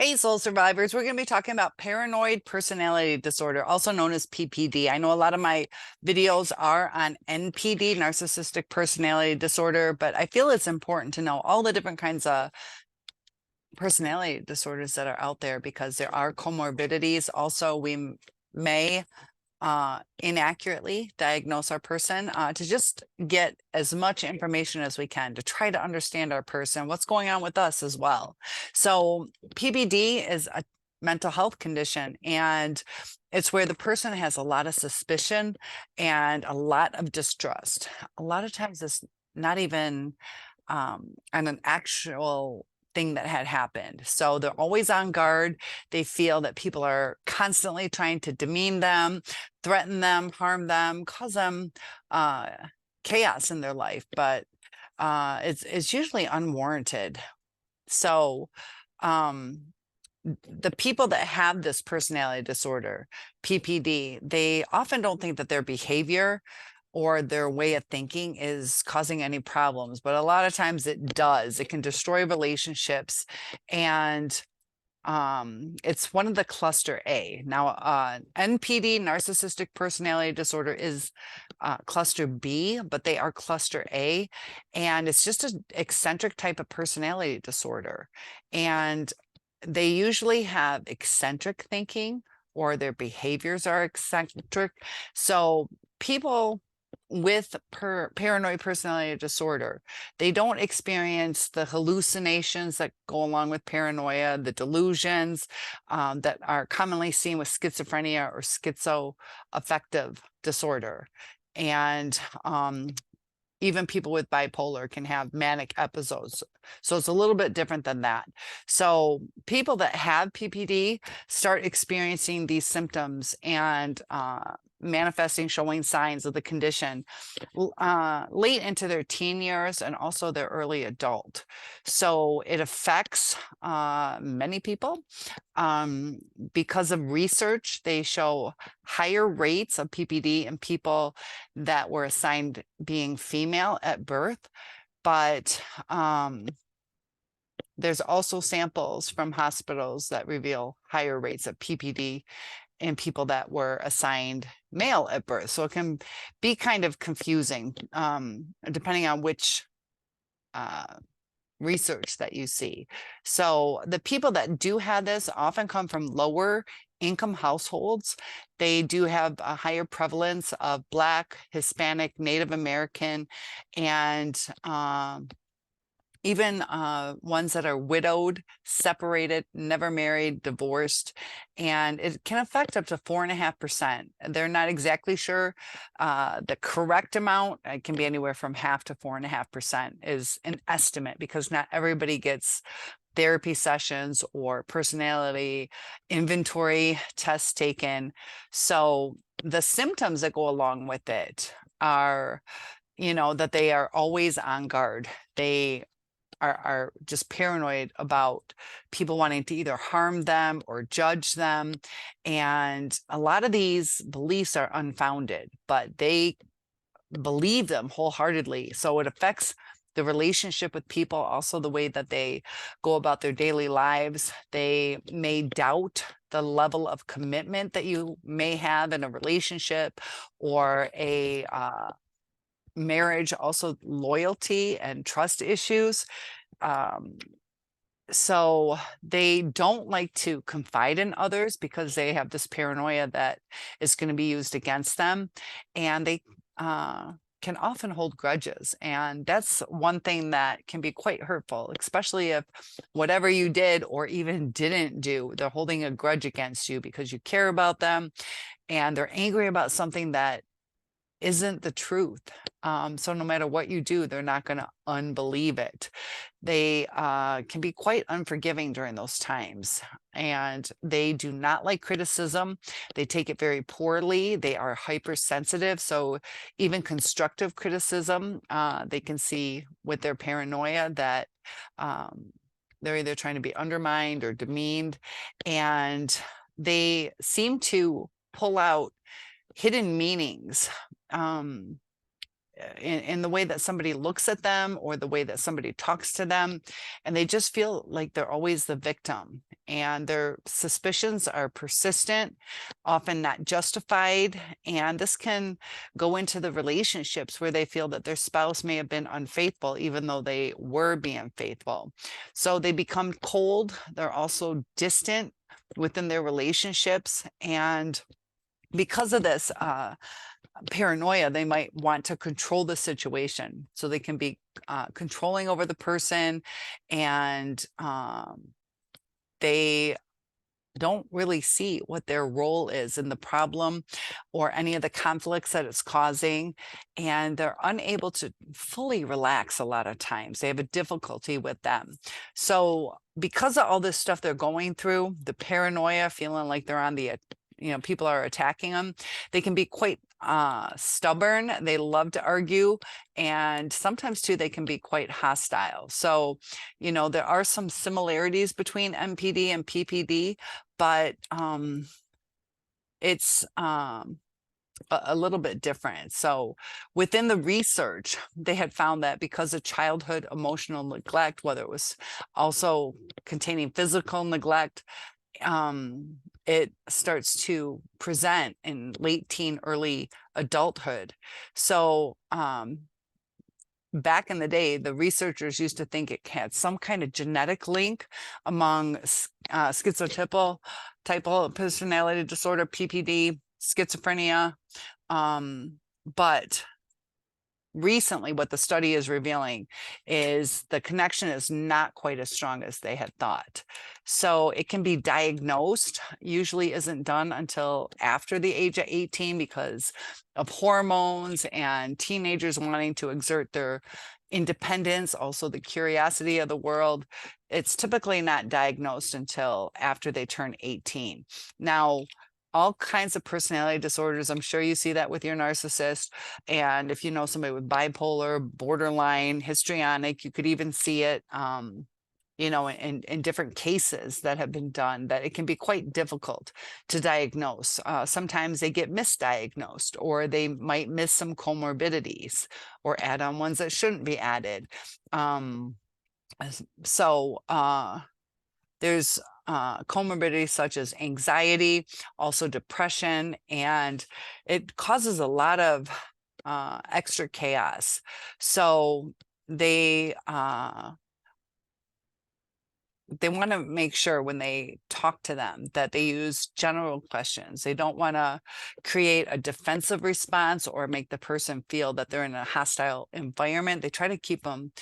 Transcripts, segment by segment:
Hey, soul survivors. We're going to be talking about paranoid personality disorder, also known as PPD. I know a lot of my videos are on NPD, narcissistic personality disorder, but I feel it's important to know all the different kinds of personality disorders that are out there because there are comorbidities. Also, we may inaccurately diagnose our person to just get as much information as we can to try to understand our person, what's going on with us as well. So PPD is a mental health condition, and it's where the person has a lot of suspicion and a lot of distrust. A lot of times it's not even on an actual thing that had happened. So they're always on guard. They feel that people are constantly trying to demean them, threaten them, harm them, cause them uh, chaos in their life. But it's usually unwarranted. So um, the people that have this personality disorder, PPD, they often don't think that their behavior or their way of thinking is causing any problems, but a lot of times it does. It can destroy relationships, and it's one of the cluster A. Now, NPD, narcissistic personality disorder, is cluster B, but they are cluster A, and it's just an eccentric type of personality disorder. And they usually have eccentric thinking, or their behaviors are eccentric. So people with paranoid personality disorder, they don't experience the hallucinations that go along with paranoia, the delusions that are commonly seen with schizophrenia or schizoaffective disorder. And even people with bipolar can have manic episodes. So it's a little bit different than that. So people that have PPD start experiencing these symptoms and manifesting, showing signs of the condition late into their teen years and also their early adult. So it affects many people. Because of research, they show higher rates of PPD in people that were assigned being female at birth. But there's also samples from hospitals that reveal higher rates of PPD in people that were assigned male at birth. So it can be kind of confusing depending on which research that you see. So the people that do have this often come from lower income households. They do have a higher prevalence of Black, Hispanic, Native American, and even ones that are widowed, separated, never married, divorced, and it can affect up to 4.5%. They're not exactly sure the correct amount. It can be anywhere from 0.5 to 4.5% is an estimate, because not everybody gets therapy sessions or personality inventory tests taken. So the symptoms that go along with it are, that they are always on guard. They are just paranoid about people wanting to either harm them or judge them. And a lot of these beliefs are unfounded, but they believe them wholeheartedly. So it affects the relationship with people, also the way that they go about their daily lives. They may doubt the level of commitment that you may have in a relationship or a marriage, also loyalty and trust issues. So they don't like to confide in others because they have this paranoia that is going to be used against them, and they can often hold grudges. And that's one thing that can be quite hurtful, especially if whatever you did or even didn't do, they're holding a grudge against you because you care about them, and they're angry about something that isn't the truth. So no matter what you do, they're not going to unbelieve it. They can be quite unforgiving during those times, and they do not like criticism. They take it very poorly. They are hypersensitive. So even constructive criticism, they can see with their paranoia that they're either trying to be undermined or demeaned, and they seem to pull out hidden meanings in the way that somebody looks at them or the way that somebody talks to them, and they just feel like they're always the victim. and their suspicions are persistent, often not justified. And this can go into the relationships where they feel that their spouse may have been unfaithful, even though they were being faithful. So they become cold. They're also distant within their relationships. And because of this, paranoia, they might want to control the situation. So they can be controlling over the person, and they don't really see what their role is in the problem or any of the conflicts that it's causing. And they're unable to fully relax a lot of times. They have a difficulty with them. So because of all this stuff they're going through, the paranoia, feeling like they're on the people are attacking them, they can be quite stubborn. They love to argue, and sometimes too they can be quite hostile. So there are some similarities between MPD and PPD, but it's a little bit different. So within the research, they had found that because of childhood emotional neglect, whether it was also containing physical neglect, it starts to present in late teen, early adulthood. So back in the day, the researchers used to think it had some kind of genetic link among schizotypal type of personality disorder, PPD, schizophrenia. But recently, what the study is revealing is the connection is not quite as strong as they had thought. So it can be diagnosed, usually isn't done until after the age of 18 because of hormones and teenagers wanting to exert their independence, also the curiosity of the world. It's typically not diagnosed until after they turn 18. Now, all kinds of personality disorders, I'm sure you see that with your narcissist. And if you know somebody with bipolar, borderline, histrionic, you could even see it, in different cases that have been done, that it can be quite difficult to diagnose. Sometimes they get misdiagnosed, or they might miss some comorbidities or add on ones that shouldn't be added. There's comorbidities such as anxiety, also depression, and it causes a lot of extra chaos. So they want to make sure when they talk to them that they use general questions. They don't want to create a defensive response or make the person feel that they're in a hostile environment. They try to keep them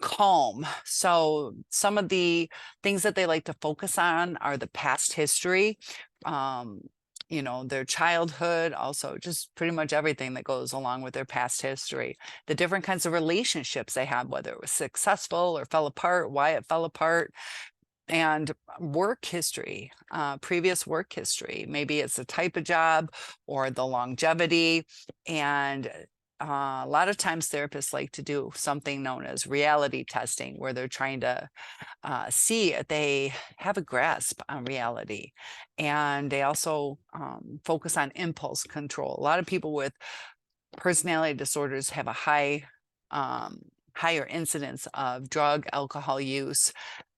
calm. So some of the things that they like to focus on are the past history, their childhood, also just pretty much everything that goes along with their past history, the different kinds of relationships they had, whether it was successful or fell apart, why it fell apart, and work history, previous work history. Maybe it's the type of job or the longevity. And a lot of times therapists like to do something known as reality testing, where they're trying to see if they have a grasp on reality. And they also focus on impulse control. A lot of people with personality disorders have a higher incidence of drug, alcohol use,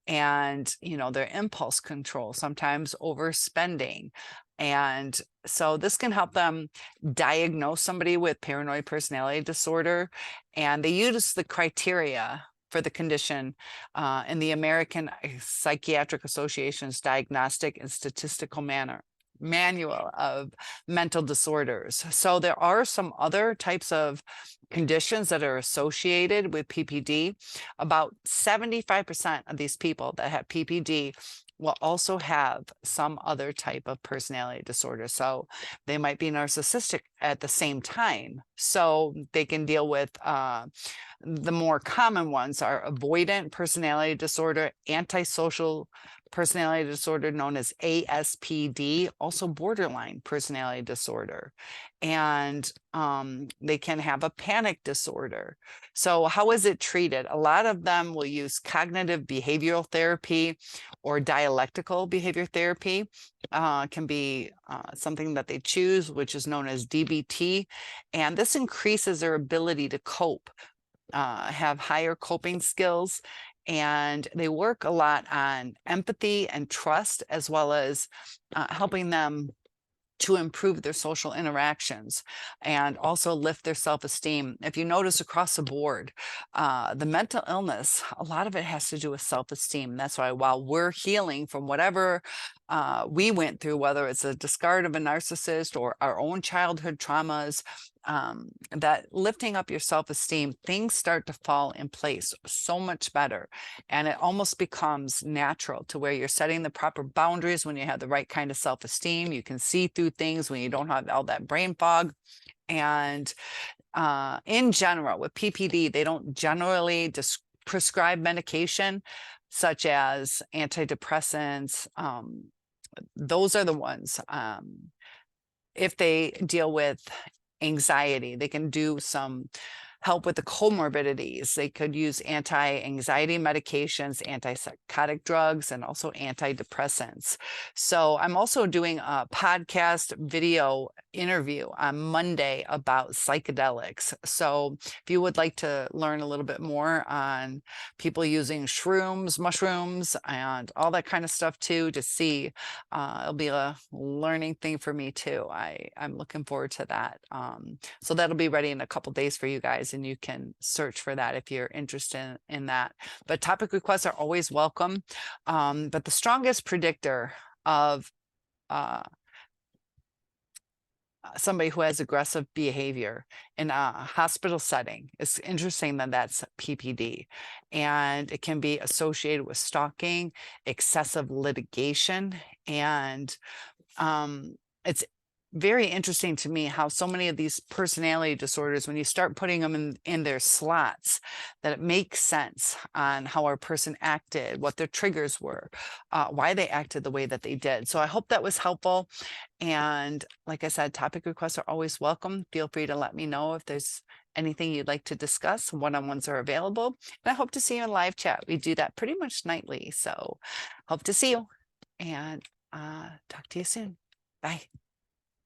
and their impulse control, sometimes overspending. And so this can help them diagnose somebody with paranoid personality disorder. And they use the criteria for the condition in the American Psychiatric Association's Diagnostic and Statistical Manual of Mental Disorders. So there are some other types of conditions that are associated with PPD. About 75% of these people that have PPD will also have some other type of personality disorder. So they might be narcissistic at the same time. So they can deal with the more common ones are avoidant personality disorder, antisocial personality disorder known as ASPD, also borderline personality disorder. And they can have a panic disorder. So how is it treated? A lot of them will use cognitive behavioral therapy or dialectical behavior therapy. Can be something that they choose, which is known as DBT. And this increases their ability to cope, have higher coping skills, And they work a lot on empathy and trust, as well as helping them to improve their social interactions and also lift their self-esteem. If you notice across the board, the mental illness, a lot of it has to do with self-esteem. That's why while we're healing from whatever we went through, whether it's a discard of a narcissist or our own childhood traumas, that lifting up your self-esteem, things start to fall in place so much better. And it almost becomes natural to where you're setting the proper boundaries when you have the right kind of self-esteem. You can see through things when you don't have all that brain fog. And in general, with PPD, they don't generally prescribe medication such as antidepressants. Those are the ones. If they deal with anxiety, they can do some help with the comorbidities. They could use anti-anxiety medications, antipsychotic drugs, and also antidepressants. So I'm also doing a podcast video interview on Monday about psychedelics. So if you would like to learn a little bit more on people using shrooms, mushrooms, and all that kind of stuff too, to see, it'll be a learning thing for me too. I'm looking forward to that. So that'll be ready in a couple days for you guys, and you can search for that if you're interested in that. But topic requests are always welcome. But the strongest predictor of somebody who has aggressive behavior in a hospital setting, it's interesting that that's PPD, and it can be associated with stalking, excessive litigation, and it's very interesting to me how so many of these personality disorders, when you start putting them in their slots, that it makes sense on how our person acted, what their triggers were, why they acted the way that they did. So I hope that was helpful. And like I said, topic requests are always welcome. Feel free to let me know if there's anything you'd like to discuss. One-on-ones are available. And I hope to see you in live chat. We do that pretty much nightly. So hope to see you, and talk to you soon. Bye.